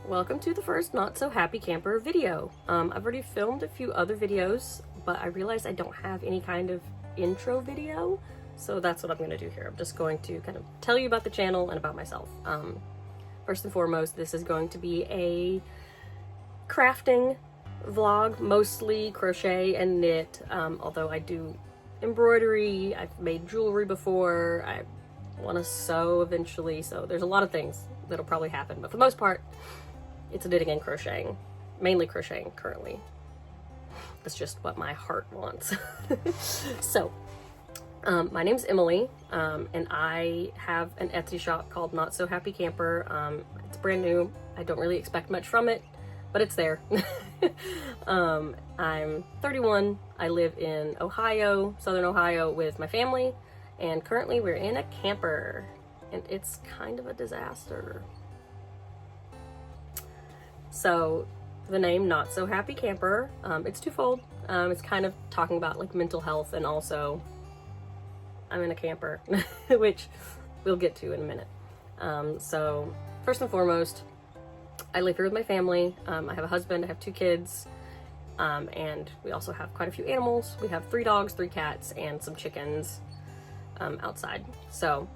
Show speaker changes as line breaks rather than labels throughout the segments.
Welcome to the first Not So Happy Camper video. I've already filmed a few other videos, but I realized I don't have any kind of intro video, so that's what I'm going to do here. I'm just going to kind of tell you about the channel and about myself. First and foremost, this is going to be a crafting vlog, mostly crochet and knit, although I do embroidery, I've made jewelry before, I want to sew eventually, so there's a lot of things that'll probably happen, but for the most part, it's knitting and crocheting, mainly crocheting currently. That's just what my heart wants. So, my name's Emily, and I have an Etsy shop called Not So Happy Camper. It's brand new. I don't really expect much from it, but it's there. I'm 31. I live in Ohio, Southern Ohio, with my family, and currently we're in a camper, and it's kind of a disaster. So the name Not So Happy Camper, it's twofold. It's kind of talking about like mental health, and also I'm in a camper, which we'll get to in a minute. So first and foremost, I live here with my family. I have a husband, I have 2 kids, and we also have quite a few animals. We have 3 dogs, 3 cats, and some chickens outside. So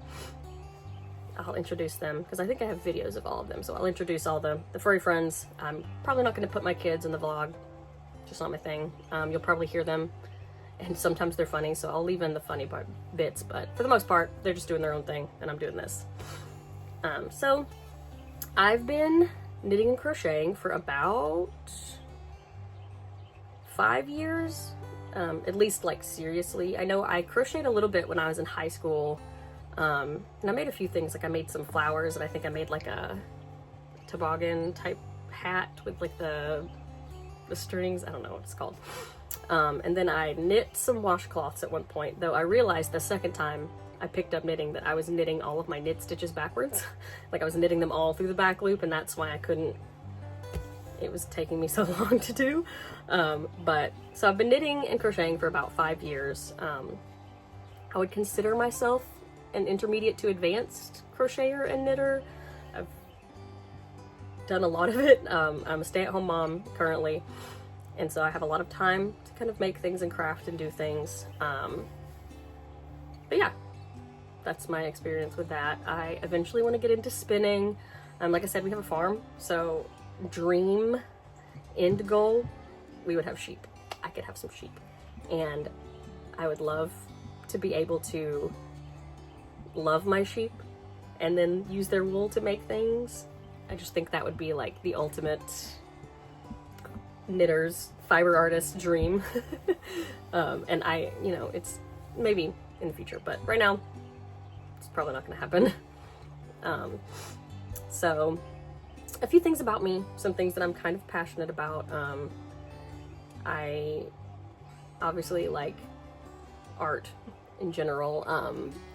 I'll introduce them because I think I have videos of all of them. So I'll introduce all the furry friends. I'm probably not going to put my kids in the vlog, just not my thing. You'll probably hear them, and sometimes they're funny, so I'll leave in the funny bits, but for the most part, they're just doing their own thing, and I'm doing this. So I've been knitting and crocheting for about 5 years, at least like seriously. I know I crocheted a little bit when I was in high school. And I made a few things, like I made some flowers, and I think I made like a toboggan type hat with like the strings, I don't know what it's called. And then I knit some washcloths at one point, though I realized the second time I picked up knitting that I was knitting all of my knit stitches backwards. Like I was knitting them all through the back loop, and that's why I couldn't, it was taking me so long to do. But so I've been knitting and crocheting for about 5 years. I would consider myself an intermediate to advanced crocheter and knitter. I've done a lot of it. I'm a stay-at-home mom currently, and so I have a lot of time to kind of make things and craft and do things. But yeah, that's my experience with that. I eventually want to get into spinning. Like I said, we have a farm, so dream end goal, we would have sheep. I could have some sheep, and I would love to be able to love my sheep and then use their wool to make things. I just think that would be like the ultimate knitter's, fiber artist dream. And I, you know, it's maybe in the future, but right now it's probably not gonna happen. So a few things about me, some things that I'm kind of passionate about. I obviously like art in general.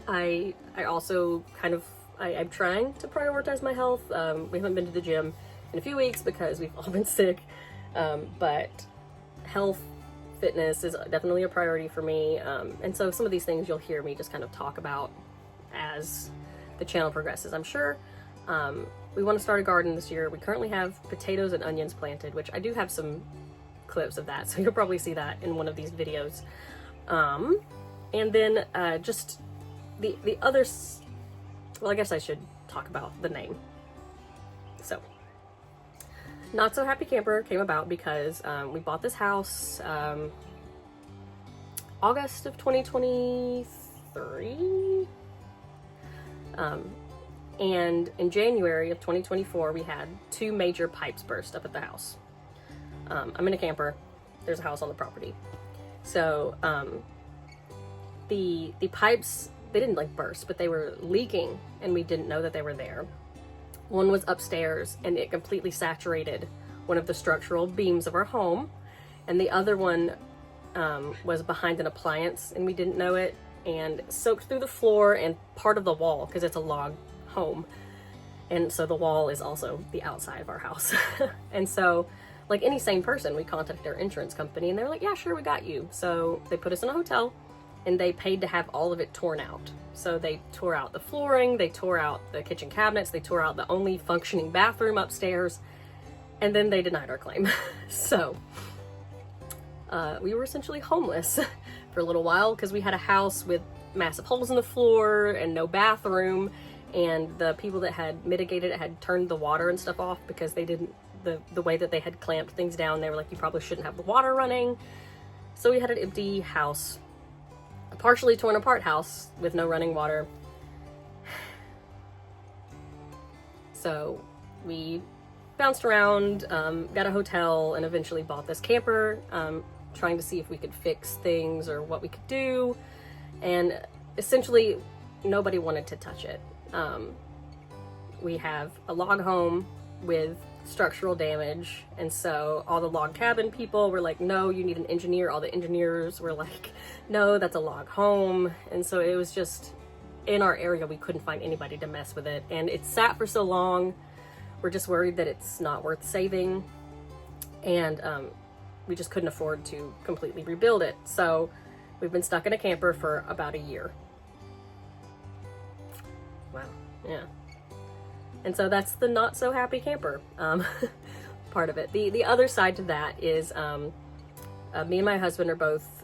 I also kind of, I'm trying to prioritize my health. We haven't been to the gym in a few weeks because we've all been sick, but health, fitness is definitely a priority for me, and so some of these things you'll hear me just kind of talk about as the channel progresses. I'm sure we want to start a garden this year. We currently have potatoes and onions planted, which I do have some clips of that, so you'll probably see that in one of these videos. And then just the others, well, I guess I should talk about the name. So, Not So Happy Camper came about because we bought this house August of 2023. And in January of 2024, we had 2 major pipes burst up at the house. I'm in a camper. There's a house on the property. So, the pipes, they didn't like burst, but they were leaking, and we didn't know that they were there. One was upstairs, and it completely saturated one of the structural beams of our home, and the other one was behind an appliance, and we didn't know it, and soaked through the floor and part of the wall, because it's a log home, and so the wall is also the outside of our house. And so, like any sane person, we contacted our insurance company, and they're like, yeah, sure, we got you. So they put us in a hotel, and they paid to have all of it torn out. So they tore out the flooring, they tore out the kitchen cabinets, they tore out the only functioning bathroom upstairs, and then they denied our claim. So we were essentially homeless for a little while because we had a house with massive holes in the floor and no bathroom, and the people that had mitigated it had turned the water and stuff off because they didn't, the way that they had clamped things down, they were like, you probably shouldn't have the water running. So we had an empty house, a partially torn apart house with no running water. So we bounced around, got a hotel, and eventually bought this camper, trying to see if we could fix things or what we could do. And essentially nobody wanted to touch it. We have a log home with structural damage, and so all the log cabin people were like, no, you need an engineer. All the engineers were like, no, that's a log home. And so it was just, in our area, we couldn't find anybody to mess with it, and it sat for so long. We're just worried that it's not worth saving, and we just couldn't afford to completely rebuild it. So we've been stuck in a camper for about a year. Wow. Yeah. And so that's the Not So Happy Camper part of it. The other side to that is me and my husband are both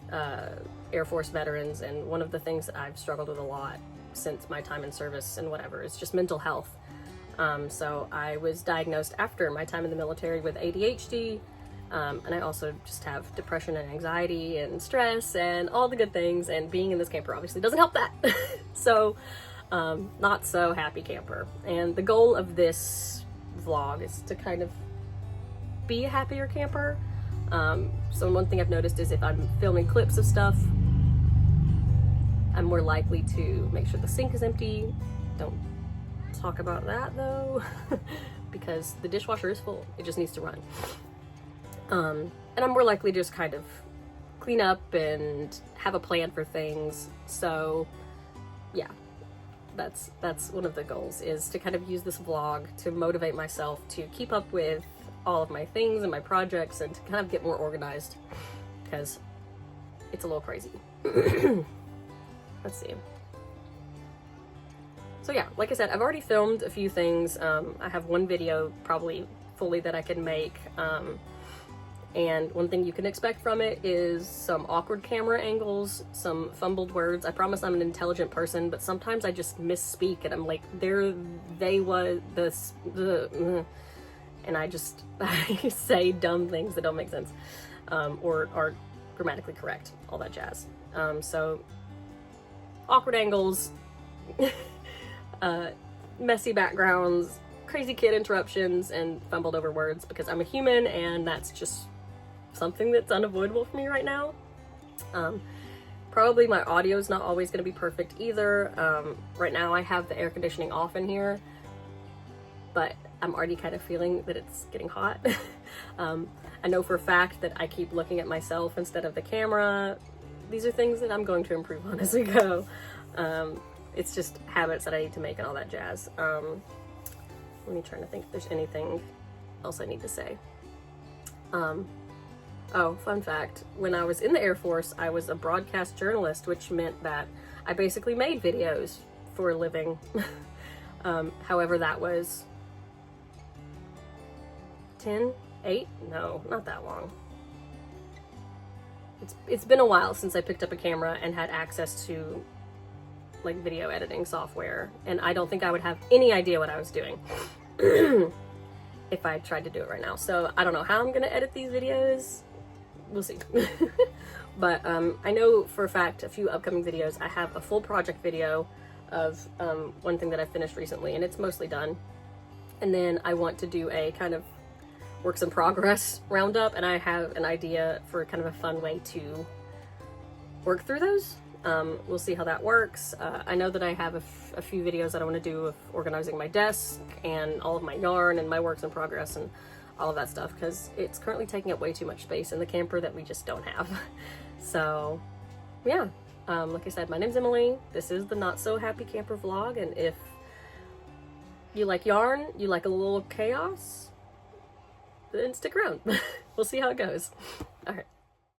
Air Force veterans, and one of the things that I've struggled with a lot since my time in service and whatever is just mental health. So I was diagnosed after my time in the military with ADHD, and I also just have depression and anxiety and stress and all the good things, and being in this camper obviously doesn't help that. So Not So Happy Camper. And the goal of this vlog is to kind of be a happier camper. So one thing I've noticed is if I'm filming clips of stuff, I'm more likely to make sure the sink is empty. Don't talk about that though, because the dishwasher is full. It just needs to run. And I'm more likely to just kind of clean up and have a plan for things. So yeah, that's one of the goals, is to kind of use this vlog to motivate myself to keep up with all of my things and my projects, and to kind of get more organized, because it's a little crazy. Let's see. So yeah, like I said, I've already filmed a few things. I have one video probably fully that I can make. And one thing you can expect from it is some awkward camera angles, some fumbled words. I promise I'm an intelligent person, but sometimes I just misspeak, and I'm like, they was, and I just I say dumb things that don't make sense, or are grammatically correct, all that jazz. So awkward angles, messy backgrounds, crazy kid interruptions, and fumbled over words, because I'm a human, and that's just something that's unavoidable for me right now. Probably my audio is not always going to be perfect either. Right now I have the air conditioning off in here, but I'm already kind of feeling that it's getting hot. I know for a fact that I keep looking at myself instead of the camera. These are things that I'm going to improve on as we go. It's just habits that I need to make and all that jazz. Let me try to think if there's anything else I need to say. Oh, fun fact. When I was in the Air Force, I was a broadcast journalist, which meant that I basically made videos for a living. However, that was 8? No, not that long. It's been a while since I picked up a camera and had access to like video editing software, and I don't think I would have any idea what I was doing if I tried to do it right now. So I don't know how I'm gonna edit these videos. We'll see. But I know for a fact a few upcoming videos, I have a full project video of one thing that I finished recently, and it's mostly done. And then I want to do a kind of works in progress roundup, and I have an idea for kind of a fun way to work through those. We'll see how that works. I know that I have a few videos that I want to do of organizing my desk and all of my yarn and my works in progress and all of that stuff, because it's currently taking up way too much space in the camper that we just don't have. So yeah, like I said, my name's Emily. This is the Not So Happy Camper vlog, and if you like yarn, you like a little chaos, then stick around. We'll see how it goes. All right.